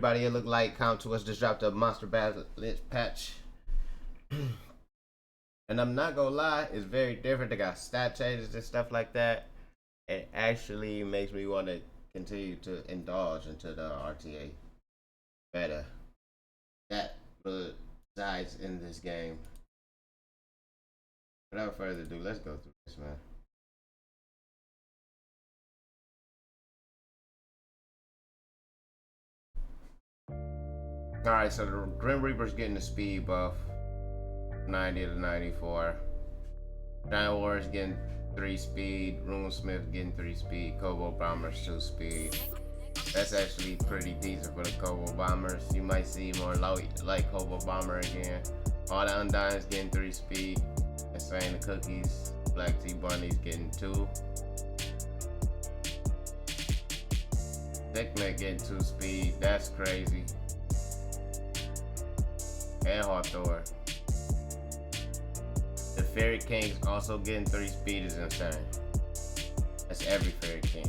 Everybody, it looked like Count to us just dropped a monster battle patch. And I'm not gonna lie, it's very different. They got stat changes and stuff like that. It actually makes me want to continue to indulge into the RTA better. That resides in this game. Without further ado, let's go through this, man. Alright, so the Grim Reaper's getting the speed buff 90 to 94. Giant Warrior's getting 3 speed. Runesmith getting 3 speed. Kobold Bomber's 2 speed. That's actually pretty decent for the Kobold Bombers. You might see more like Kobold Bomber again. All the Undying's getting 3 speed. Insane the Cookies. Black Tea Bunny's getting 2. Dickman getting 2 speed. That's crazy. And Hawthorne. The Fairy King's also getting 3 speed is insane. That's every Fairy King.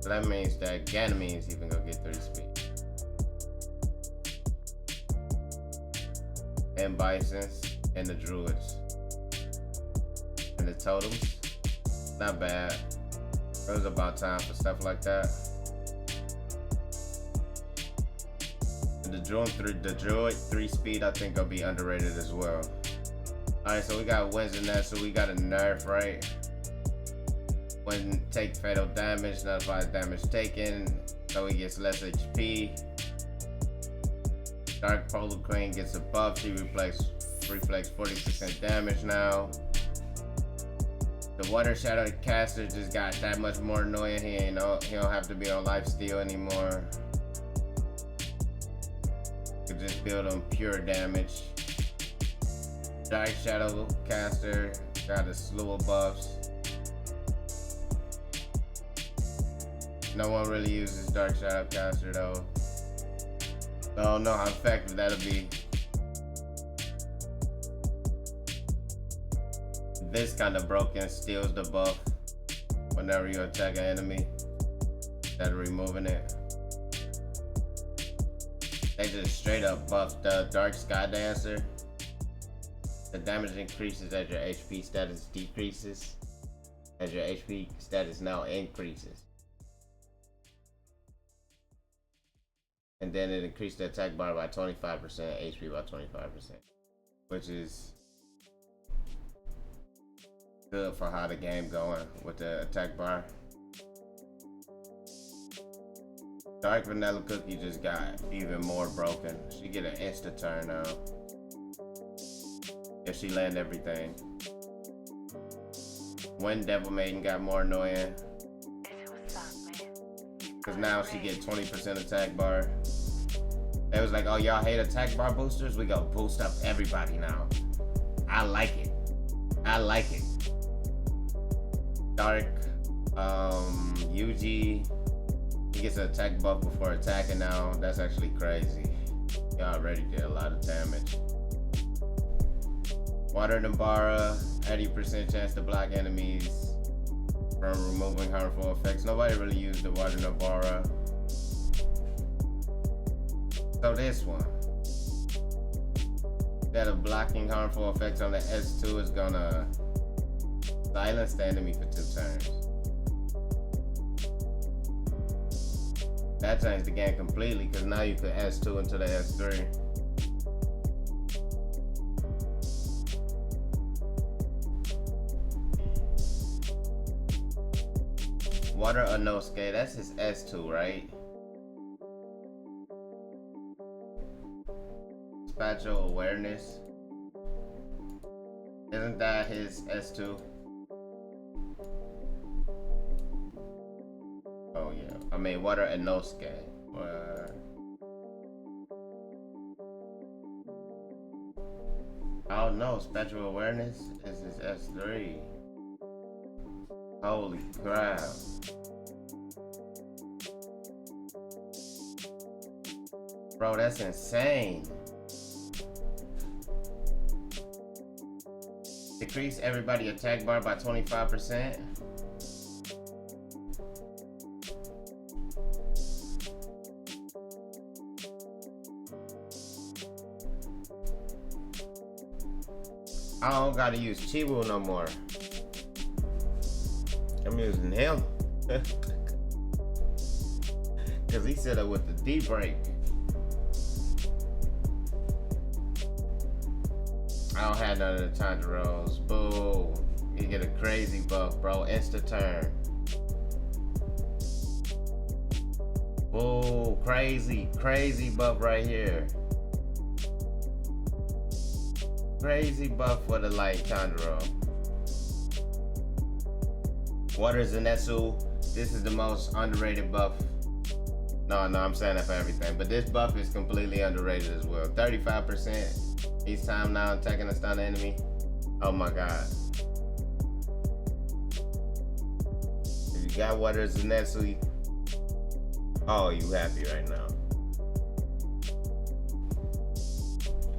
So that means that Ganymede's even gonna get 3 speed. And Bisons and the Druids. And the Totems. Not bad. It was about time for stuff like that. The Druid 3 speed I think will be underrated as well. Alright, so we got wins in that, so we got a nerf, right? When take fatal damage, nullifies damage taken, so he gets less HP. Dark Polar Queen gets a buff, she reflects 40% damage now. The Water Shadow Caster just got that much more annoying. He don't have to be on lifesteal anymore. Could just build on pure damage. Dark Shadow Caster got a slew of buffs. No one really uses Dark Shadow Caster though. I don't know how effective that'll be. This kind of broken steals the buff whenever you attack an enemy instead of removing it. They just straight up buff the Dark Sky Dancer. The damage increases as your HP status decreases, as your HP status now increases. And then it increased the attack bar by 25%, HP by 25%, which is good for how the game going with the attack bar. Dark Vanilla Cookie just got even more broken. She get an insta turn now. If she land everything. When Devil Maiden got more annoying. Cause now she get 20% attack bar. It was like, oh y'all hate attack bar boosters? We go boost up everybody now. I like it. I like it. Dark, Yuji, he gets an attack buff before attacking now. That's actually crazy. He already did a lot of damage. Water Nambara, 80% chance to block enemies from removing harmful effects. Nobody really used the Water Nambara. So this one, instead of blocking harmful effects on the S2, is gonna silence the enemy for 2 turns. That changed the game completely because now you could S2 into the S3. Water Inosuke, that's his S2, right? Spatial Awareness. Isn't that his S2? Oh yeah, I mean Water Inosuke. I don't know, Spatial Awareness is his S3. Holy crap. Bro, that's insane. Decrease everybody attack bar by 25%. I don't gotta use Chibu no more. I'm using him. Cause he set up with the D break. I don't have none of the Tanjiros. Boo. You get a crazy buff, bro. Insta turn. Boo. Crazy buff right here. Crazy buff for the light Tanjiro. Water Zenitsu. This is the most underrated buff. No, I'm saying that for everything. But this buff is completely underrated as well. 35% each time now attacking a stun enemy. Oh my god. If you got Water Zenitsu, oh, you happy right now.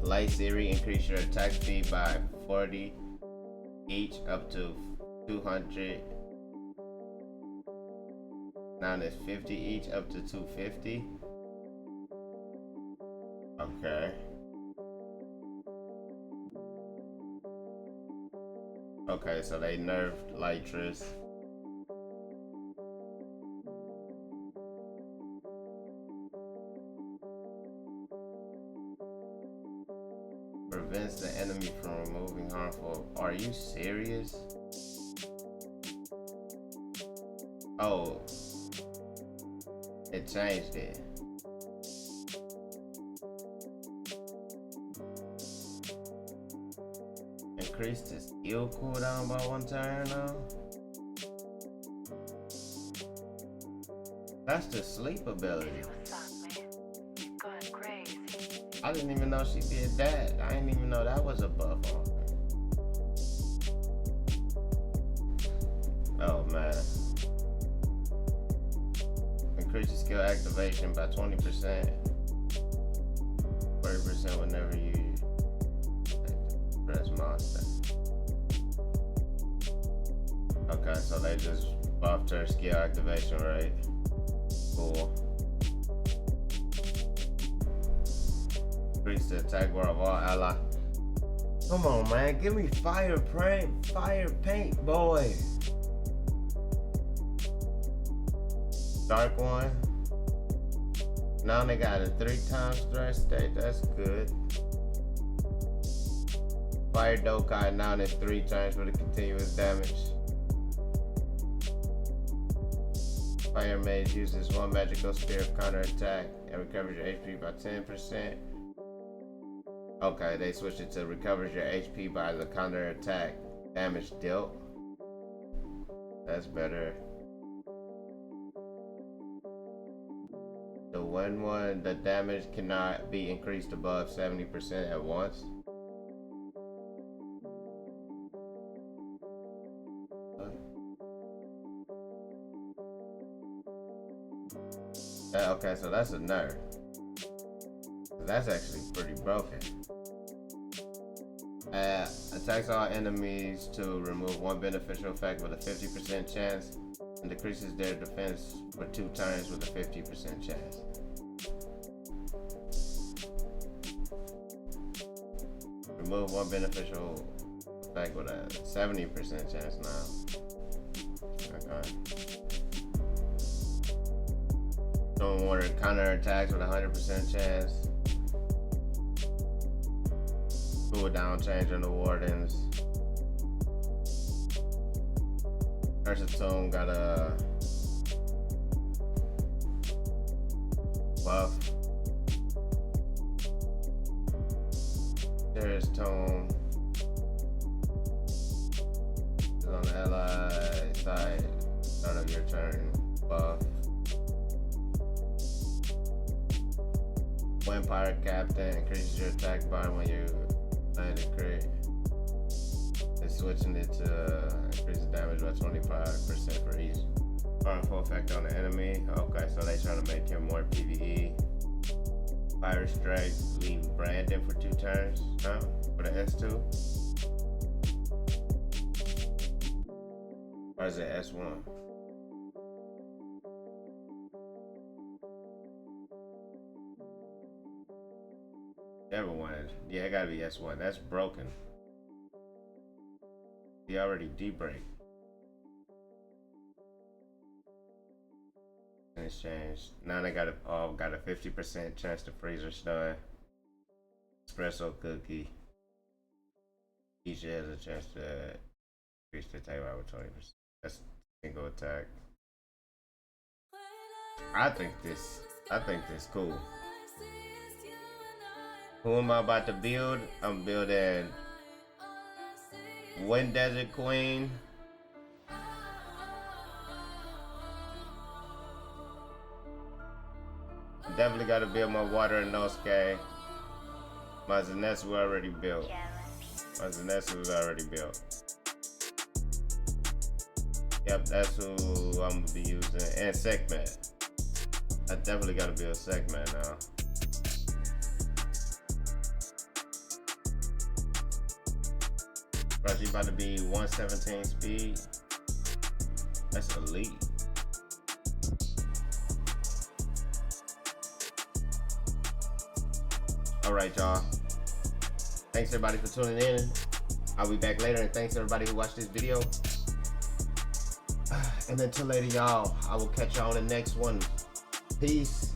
Light Siri, increase your attack speed by 40 each up to 200. Now there's 50 each up to 250. Okay. Okay, so they nerfed Lytris. Prevents the enemy from removing harmful. Are you serious? Oh. It changed it. Increased the skill cooldown by 1 turn now. That's the sleep ability. I didn't even know she did that. I didn't even know that was a buff on her. Oh man. Increase your skill activation by 20%. 30% whenever you press monster. Okay, so they just buffed her skill activation rate. Cool. Increase the attack bar of all allies. Come on, man. Give me fire paint, boy. Dark one. Now they got a 3x threat state. That's good. Fire Dokai now there's 3 turns for the continuous damage. Fire Mage uses 1 magical spear of counter attack and recovers your HP by 10%. Okay, they switched it to recovers your HP by the counter attack damage dealt. That's better. The one, the damage cannot be increased above 70% at once. Okay, so that's a nerf. That's actually pretty broken. Attacks all enemies to remove 1 beneficial effect with a 50% chance and decreases their defense for 2 turns with a 50% chance. Remove 1 beneficial effect with a 70% chance now. Okay. Don't want to counter attacks with a 100% chance. Cooldown change on the wardens. Ursatone got a buff. There's Tone is on the ally side. Start of your turn. Buff. When Pirate Captain increases your attack bar when you land a crit. They're switching it to increase the damage by 25% for each harmful effect on the enemy. Okay, so they trying to make him more PvE. Pirate Strike leave Brandon for 2 turns now for the S2. Or is it S1? Everyone, yeah, it gotta be S1. That's broken. He already debrake. And it's changed. Now they got a 50% chance to freezer stun. Espresso cookie. Each has a chance to increase the table with 20%. That's single attack. I think this cool. Who am I about to build? I'm building Wind Desert Queen. Definitely gotta build my Water and Nosuke. My Zenitsu already built. My Zenitsu was already built. Yep, that's who I'm gonna be using. And Sekhmet. I definitely gotta build Sekhmet now. Bro, she about to be 117 speed. That's elite. Alright, y'all. Thanks everybody for tuning in. I'll be back later, and thanks everybody who watched this video. And until later, y'all, I will catch y'all on the next one. Peace.